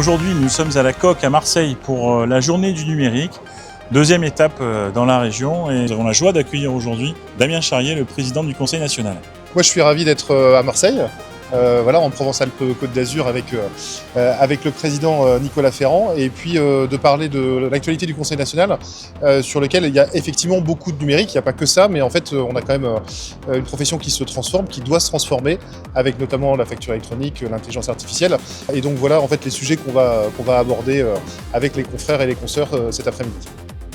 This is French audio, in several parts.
Aujourd'hui, nous sommes à la Coque à Marseille pour la journée du numérique, deuxième étape dans la région, et nous avons la joie d'accueillir aujourd'hui Damien Charrier, le président du Conseil national. Moi, je suis ravi d'être à Marseille, en Provence-Alpes-Côte d'Azur avec le président Nicolas Ferrand, et puis de parler de l'actualité du Conseil national sur lequel il y a effectivement beaucoup de numérique. Il n'y a pas que ça, mais en fait, on a quand même une profession qui se transforme, qui doit se transformer, avec notamment la facture électronique, l'intelligence artificielle. Et donc voilà, en fait, les sujets qu'on va aborder avec les confrères et les consoeurs cet après-midi.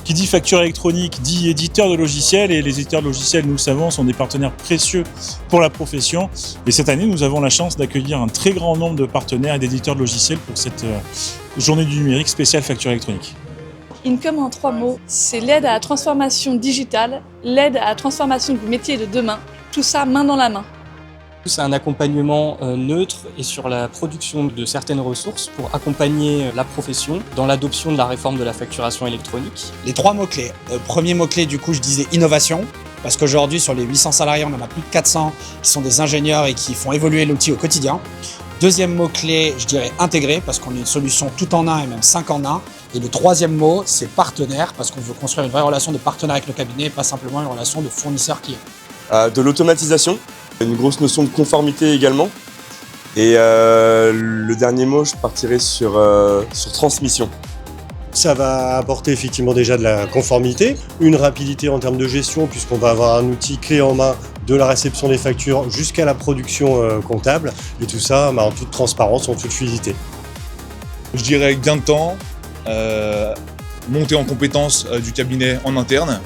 Qui dit facture électronique dit éditeur de logiciels, et les éditeurs de logiciels, nous le savons, sont des partenaires précieux pour la profession. Et cette année, nous avons la chance d'accueillir un très grand nombre de partenaires et d'éditeurs de logiciels pour cette journée du numérique spéciale facture électronique. Income en 3 mots, c'est l'aide à la transformation digitale, l'aide à la transformation du métier de demain, tout ça main dans la main. C'est un accompagnement neutre et sur la production de certaines ressources pour accompagner la profession dans l'adoption de la réforme de la facturation électronique. Les 3 mots-clés. Premier mot-clé, du coup, je disais innovation, parce qu'aujourd'hui, sur les 800 salariés, on en a plus de 400 qui sont des ingénieurs et qui font évoluer l'outil au quotidien. Deuxième mot-clé, je dirais intégré, parce qu'on est une solution tout en un et même 5 en 1. Et le troisième mot, c'est partenaire, parce qu'on veut construire une vraie relation de partenaire avec le cabinet, pas simplement une relation de fournisseur-client. De l'automatisation. Une grosse notion de conformité également. Et le dernier mot, je partirai sur transmission. Ça va apporter effectivement déjà de la conformité, une rapidité en termes de gestion puisqu'on va avoir un outil clé en main de la réception des factures jusqu'à la production comptable, et tout ça en toute transparence, en toute fluidité. Je dirais gain de temps, montée en compétences du cabinet en interne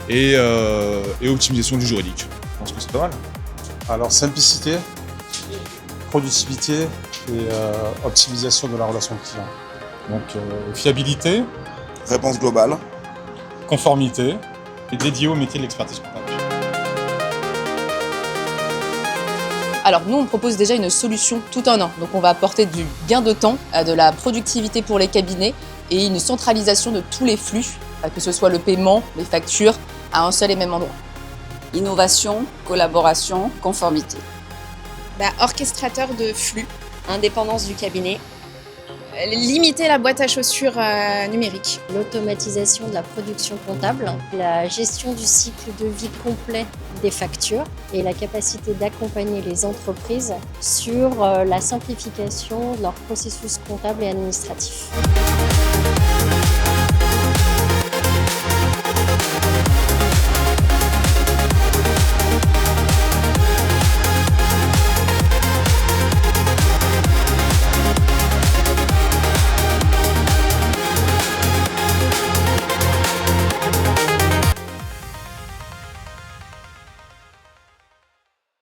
et optimisation du juridique. Je pense que c'est pas mal. Alors simplicité, productivité et optimisation de la relation client. Donc fiabilité, Réponse globale. conformité et dédié au métier de l'expertise comptable. Alors nous, on propose déjà une solution tout en un. Donc on va apporter du gain de temps, de la productivité pour les cabinets et une centralisation de tous les flux, que ce soit le paiement, les factures, à un seul et même endroit. Innovation, collaboration, conformité. Orchestrateur de flux, indépendance du cabinet, limiter la boîte à chaussures numérique. L'automatisation de la production comptable, la gestion du cycle de vie complet des factures et la capacité d'accompagner les entreprises sur la simplification de leur processus comptable et administratif.